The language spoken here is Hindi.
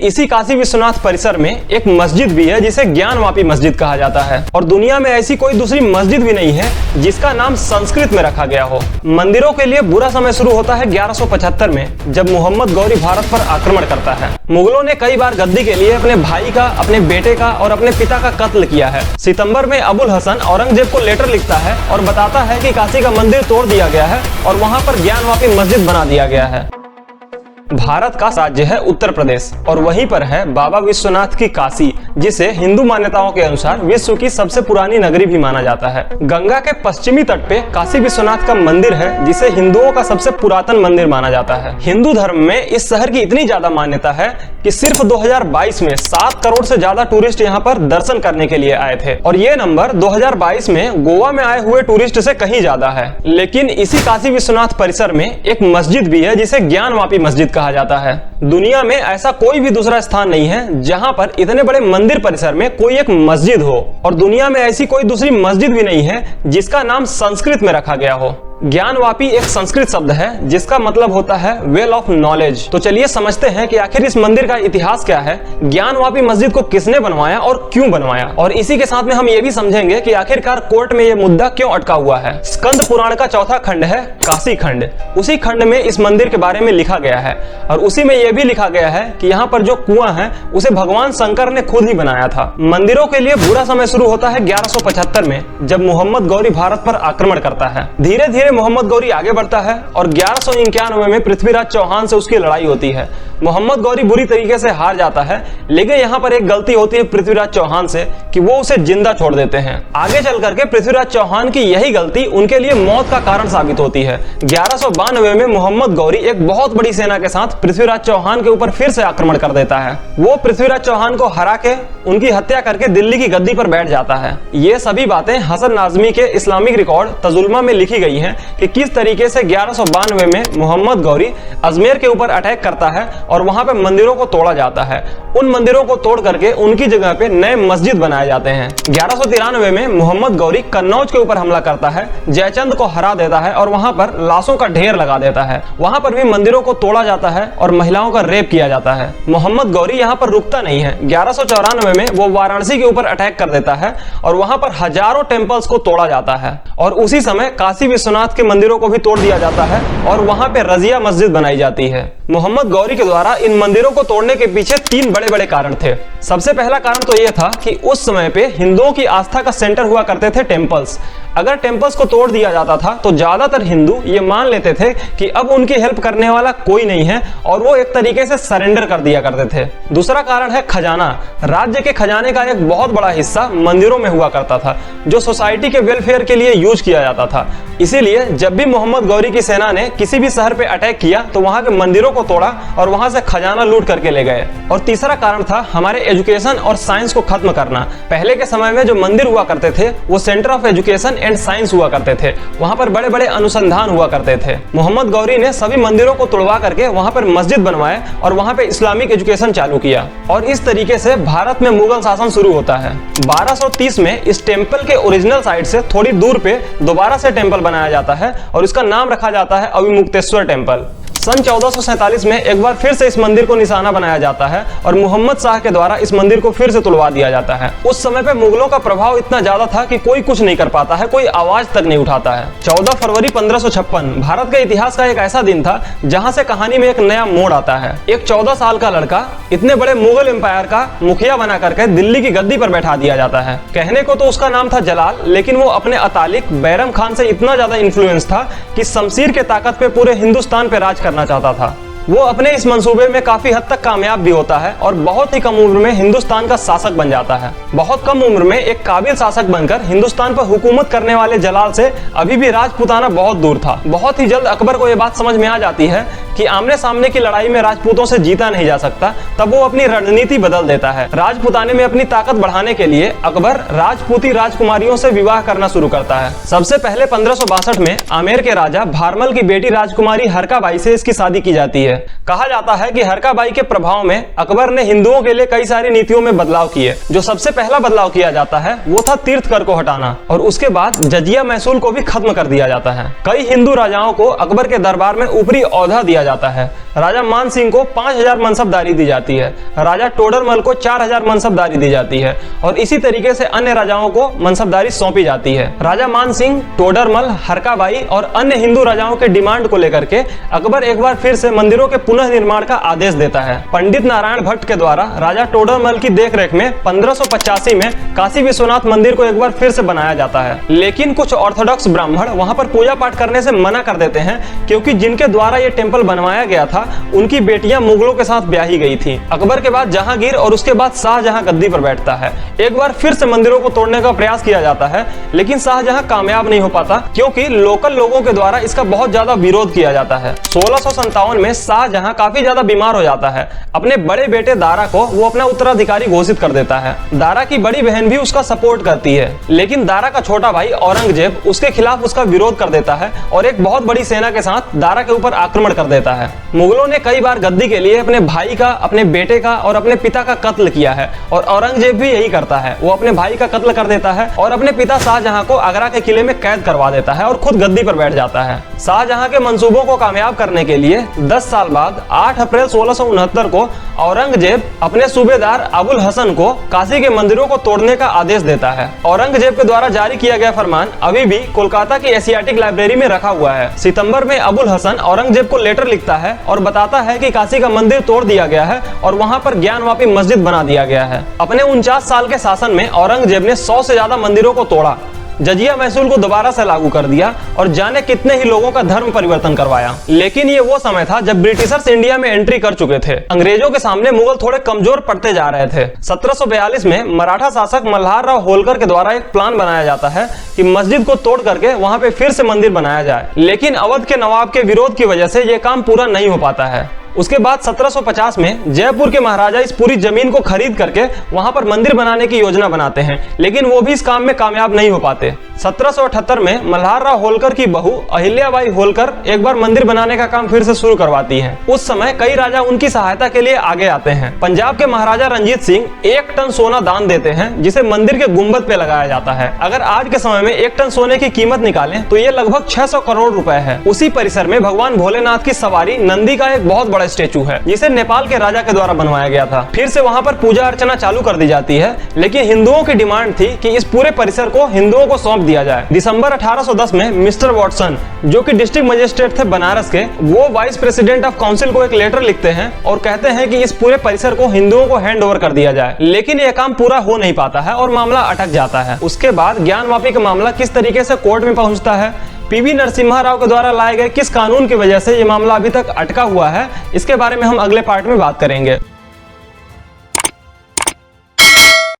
इसी काशी विश्वनाथ परिसर में एक मस्जिद भी है जिसे ज्ञानवापी मस्जिद कहा जाता है और दुनिया में ऐसी कोई दूसरी मस्जिद भी नहीं है जिसका नाम संस्कृत में रखा गया हो। मंदिरों के लिए बुरा समय शुरू होता है 1175 में, जब मोहम्मद गौरी भारत पर आक्रमण करता है। मुगलों ने कई बार गद्दी के लिए अपने भाई का, अपने बेटे का और अपने पिता का कत्ल किया है। सितंबर में अबुल हसन औरंगजेब को लेटर लिखता है और बताता है कि काशी का मंदिर तोड़ दिया गया है और वहां पर ज्ञानवापी मस्जिद बना दिया गया है। भारत का राज्य है उत्तर प्रदेश और वहीं पर है बाबा विश्वनाथ की काशी, जिसे हिंदू मान्यताओं के अनुसार विश्व की सबसे पुरानी नगरी भी माना जाता है। गंगा के पश्चिमी तट पे काशी विश्वनाथ का मंदिर है जिसे हिंदुओं का सबसे पुरातन मंदिर माना जाता है। हिंदू धर्म में इस शहर की इतनी ज्यादा मान्यता है कि सिर्फ 2022 में 7 करोड़ से ज्यादा टूरिस्ट यहाँ पर दर्शन करने के लिए आए थे और ये नंबर 2022 में गोवा में आए हुए टूरिस्ट से कहीं ज्यादा है। लेकिन इसी काशी विश्वनाथ परिसर में एक मस्जिद भी है जिसे ज्ञानवापी मस्जिद कहा जाता है। दुनिया में ऐसा कोई भी दूसरा स्थान नहीं है जहां पर इतने बड़े मंदिर परिसर में कोई एक मस्जिद हो और दुनिया में ऐसी कोई दूसरी मस्जिद भी नहीं है जिसका नाम संस्कृत में रखा गया हो। ज्ञानवापी एक संस्कृत शब्द है जिसका मतलब होता है वेल ऑफ नॉलेज। तो चलिए समझते हैं कि आखिर इस मंदिर का इतिहास क्या है, ज्ञानवापी मस्जिद को किसने बनवाया और क्यों बनवाया, और इसी के साथ में हम ये भी समझेंगे कि आखिरकार कोर्ट में ये मुद्दा क्यों अटका हुआ है। स्कंद पुराण का चौथा खंड है काशी खंड। उसी खंड में इस मंदिर के बारे में लिखा गया है और उसी में यह भी लिखा गया है कि यहाँ पर जो कुआं है उसे भगवान शंकर ने खुद ही बनाया था। मंदिरों के लिए बुरा समय शुरू होता है 1175 में, जब मोहम्मद गौरी भारत पर आक्रमण करता है। धीरे धीरे मोहम्मद गौरी आगे बढ़ता है और 1191 में पृथ्वीराज चौहान से उसकी लड़ाई होती है। मोहम्मद गौरी बुरी तरीके से हार जाता है, लेकिन यहाँ पर एक गलती होती है पृथ्वीराज चौहान से कि वो उसे जिंदा छोड़ देते हैं। आगे चल करके पृथ्वीराज चौहान की यही गलती उनके लिए मौत का कारण साबित होती है। 1192 में मोहम्मद गौरी एक बहुत बड़ी सेना के साथ पृथ्वीराज चौहान के ऊपर फिर से आक्रमण कर देता है। वो पृथ्वीराज चौहान को हरा के उनकी हत्या करके दिल्ली की गद्दी पर बैठ जाता है। ये सभी बातें हसन नाज़मी के इस्लामिक रिकॉर्ड तजुल्मा में लिखी गई हैं कि किस तरीके से 1192 में मोहम्मद गौरी अजमेर के ऊपर अटैक करता है और वहां पे मंदिरों को तोड़ा जाता है। उन मंदिरों को तोड़ करके उनकी जगह पे नए मस्जिद बनाए जाते हैं। 1193 में मोहम्मद गौरी कन्नौज के ऊपर हमला करता है, जयचंद को हरा देता है और वहां पर लाशों का ढेर लगा देता है। वहां पर भी मंदिरों को तोड़ा जाता है और महिलाओं का रेप किया जाता है। मोहम्मद गौरी यहाँ पर रुकता नहीं है। 1194 में वो वाराणसी के ऊपर अटैक कर देता है और वहां पर हजारों टेम्पल्स को तोड़ा जाता है और उसी समय काशी विश्वनाथ के मंदिरों को भी तोड़ दिया जाता है और वहां पे रजिया मस्जिद बनाई जाती है। मोहम्मद गौरी के द्वारा इन मंदिरों को तोड़ने के पीछे 3 बड़े बड़े कारण थे। सबसे पहला कारण तो यह था कि उस समय पे हिंदुओं की आस्था का सेंटर हुआ करते थे टेम्पल्स। अगर टेम्पल्स को तोड़ दिया जाता था तो ज्यादातर हिंदू ये मान लेते थे कि अब उनकी हेल्प करने वाला कोई नहीं है और वो एक तरीके से सरेंडर कर दिया करते थे। दूसरा कारण है खजाना। राज्य के खजाने का एक बहुत बड़ा हिस्सा मंदिरों में हुआ करता था, जो सोसाइटी के वेलफेयर के लिए यूज किया जाता था। इसीलिए जब भी मोहम्मद गौरी की सेना ने किसी भी शहर पे अटैक किया तो वहां के मंदिरों को तोड़ा और वहां से खजाना लूट करके ले गए। और तीसरा कारण था हमारे एजुकेशन और साइंस को खत्म करना। पहले के समय में जो मंदिर हुआ करते थे वो centre of education and science हुआ करते थे। वहां पर बड़े बड़े अनुसंधान हुआ करते थे। मोहम्मद गौरी ने सभी मंदिरों को तोड़वा करके वहां पर मस्जिद बनवाए और वहां पे इस्लामिक एजुकेशन चालू किया और इस तरीके से भारत में मुगल शासन शुरू होता है। 1230 में इस टेम्पल के ओरिजिनल साइट से थोड़ी दूर पे दोबारा से टेम्पल बनाया जाता है और इसका नाम रखा जाता है अभिमुक्तेश्वर टेम्पल। सन 1447 में एक बार फिर से इस मंदिर को निशाना बनाया जाता है और मोहम्मद शाह के द्वारा इस मंदिर को फिर से तुड़वा दिया जाता है। उस समय पे मुगलों का प्रभाव इतना ज्यादा था कि कोई कुछ नहीं कर पाता है, कोई आवाज तक नहीं उठाता है। 14 फरवरी 1556 भारत के इतिहास का एक ऐसा दिन था जहां से कहानी में एक नया मोड़ आता है। एक 14 साल का लड़का इतने बड़े मुगल एम्पायर का मुखिया बना करके दिल्ली की गद्दी पर बैठा दिया जाता है। कहने को तो उसका नाम था जलाल, लेकिन वो अपने अतालिक बैरम खान से इतना ज्यादा इन्फ्लुएंस था कि शमशीर के ताकत पे पूरे हिंदुस्तान पे राज करना चाहता था। वो अपने इस मंसूबे में काफी हद तक कामयाब भी होता है और बहुत ही कम उम्र में हिंदुस्तान का शासक बन जाता है। बहुत कम उम्र में एक काबिल शासक बनकर हिंदुस्तान पर हुकूमत करने वाले जलाल से अभी भी राजपूताना बहुत दूर था। बहुत ही जल्द अकबर को यह बात समझ में आ जाती है कि आमने सामने की लड़ाई में राजपूतों से जीता नहीं जा सकता। तब वो अपनी रणनीति बदल देता है। राजपूताने में अपनी ताकत बढ़ाने के लिए अकबर राजपूती राजकुमारियों से विवाह करना शुरू करता है। सबसे पहले 1562 में आमेर के राजा भारमल की बेटी राजकुमारी हरकाबाई से इसकी शादी की जाती है। कहा जाता है कि हरकाबाई के प्रभाव में अकबर ने हिंदुओं के लिए कई सारी नीतियों में बदलाव किए। जो सबसे पहला बदलाव किया जाता है वो था तीर्थ कर को हटाना और उसके बाद जजिया महसूल को भी खत्म कर दिया जाता है। कई हिंदू राजाओं को अकबर के दरबार में ऊपरी औहदा दिया जाता है। राजा मान सिंह को 5000 मनसबदारी दी जाती है, राजा टोडरमल को 4000 मनसबदारी दी जाती है और इसी तरीके से अन्य राजाओं को मनसबदारी सौंपी जाती है। राजा मान सिंह, टोडरमल, हरकाबाई और अन्य हिंदू राजाओं के डिमांड को लेकर के अकबर एक बार फिर से मंदिरों के पुनः निर्माण का आदेश देता है। पंडित नारायण भट्ट के द्वारा राजा टोडरमल की देखरेख में 1585 में काशी विश्वनाथ मंदिर को एक बार फिर से बनाया जाता है, लेकिन कुछ ऑर्थोडॉक्स ब्राह्मण वहां पर पूजा पाठ करने से मना कर देते हैं क्योंकि जिनके द्वारा ये टेम्पल बनवाया गया था उनकी बेटियां मुगलों के साथ ब्याही गई थी। अकबर के बाद जहांगीर और उसके बाद शाहजहां गद्दी पर बैठता है। एक बार फिर से मंदिरों को तोड़ने का प्रयास किया जाता है, लेकिन शाहजहां कामयाब नहीं हो पाता क्योंकि लोकल लोगों के द्वारा इसका बहुत ज्यादा विरोध किया जाता है। 1657 में शाहजहां काफी ज्यादा बीमार हो जाता है। अपने बड़े बेटे दारा को वो अपना उत्तराधिकारी घोषित कर देता है। दारा की बड़ी बहन भी उसका सपोर्ट करती है, लेकिन दारा का छोटा भाई औरंगजेब उसके खिलाफ उसका विरोध कर देता है और एक बहुत बड़ी सेना के साथ दारा के ऊपर आक्रमण कर देता है। मुगलों ने कई बार गद्दी के लिए अपने भाई का, अपने बेटे का और अपने पिता का कत्ल किया है और औरंगजेब भी यही करता है। वो अपने भाई का कत्ल कर देता है और अपने पिता शाहजहां को आगरा के किले में कैद करवा देता है और खुद गद्दी पर बैठ जाता है। शाहजहां के मंसूबों को कामयाब करने के लिए 10 साल बाद 8 अप्रैल 1669 को औरंगजेब अपने सूबेदार अबुल हसन को काशी के मंदिरों को तोड़ने का आदेश देता है। औरंगजेब के द्वारा जारी किया गया फरमान अभी भी कोलकाता की एशियाटिक लाइब्रेरी में रखा हुआ है। सितंबर में अबुल हसन औरंगजेब को लेटर लिखता है और बताता है कि काशी का मंदिर तोड़ दिया गया है और वहां पर ज्ञानवापी मस्जिद बना दिया गया है। अपने 49 साल के शासन में औरंगजेब ने 100 से ज्यादा मंदिरों को तोड़ा, जजिया महसूल को दोबारा से लागू कर दिया और जाने कितने ही लोगों का धर्म परिवर्तन करवाया। लेकिन ये वो समय था जब ब्रिटिशर्स इंडिया में एंट्री कर चुके थे। अंग्रेजों के सामने मुगल थोड़े कमजोर पड़ते जा रहे थे। 1742 में मराठा शासक मल्हार राव होलकर के द्वारा एक प्लान बनाया जाता है कि मस्जिद को तोड़ करके वहां पे फिर से मंदिर बनाया जाए, लेकिन अवध के नवाब के विरोध की वजह से ये काम पूरा नहीं हो पाता है। उसके बाद 1750 में जयपुर के महाराजा इस पूरी जमीन को खरीद करके वहां पर मंदिर बनाने की योजना बनाते हैं, लेकिन वो भी इस काम में कामयाब नहीं हो पाते। 1778 में मल्हार राव होलकर की बहू अहिल्याबाई होलकर एक बार मंदिर बनाने का काम फिर से शुरू करवाती हैं। उस समय कई राजा उनकी सहायता के लिए आगे आते हैं। पंजाब के महाराजा रंजीत सिंह 1 टन सोना दान देते हैं, जिसे मंदिर के गुंबद पे लगाया जाता है। अगर आज के समय में 1 टन सोने की कीमत निकालें तो ये लगभग 600 करोड़ रुपए है। उसी परिसर में भगवान भोलेनाथ की सवारी नंदी का एक बहुत बड़ा स्टेचू है, जिसे नेपाल के राजा के द्वारा बनवाया गया था। फिर से वहां पर पूजा अर्चना चालू कर दी जाती है, लेकिन हिंदुओं की डिमांड थी कि इस पूरे परिसर को हिंदुओं को सौंप दिया जाए। दिसंबर 1810 में मिस्टर वॉटसन, जो कि डिस्ट्रिक्ट मजिस्ट्रेट थे बनारस के, वो वाइस प्रेसिडेंट ऑफ काउंसिल को एक लेटर लिखते हैं और कहते हैं कि इस पूरे परिसर को हिंदुओं को हैंड ओवर कर दिया जाए, लेकिन यह काम पूरा हो नहीं पाता है और मामला अटक जाता है। उसके बाद ज्ञानवापी का मामला किस तरीके से कोर्ट में पहुंचता है, पीवी नरसिम्हा राव के द्वारा लाए गए किस कानून की वजह से ये मामला अभी तक अटका हुआ है, इसके बारे में हम अगले पार्ट में बात करेंगे।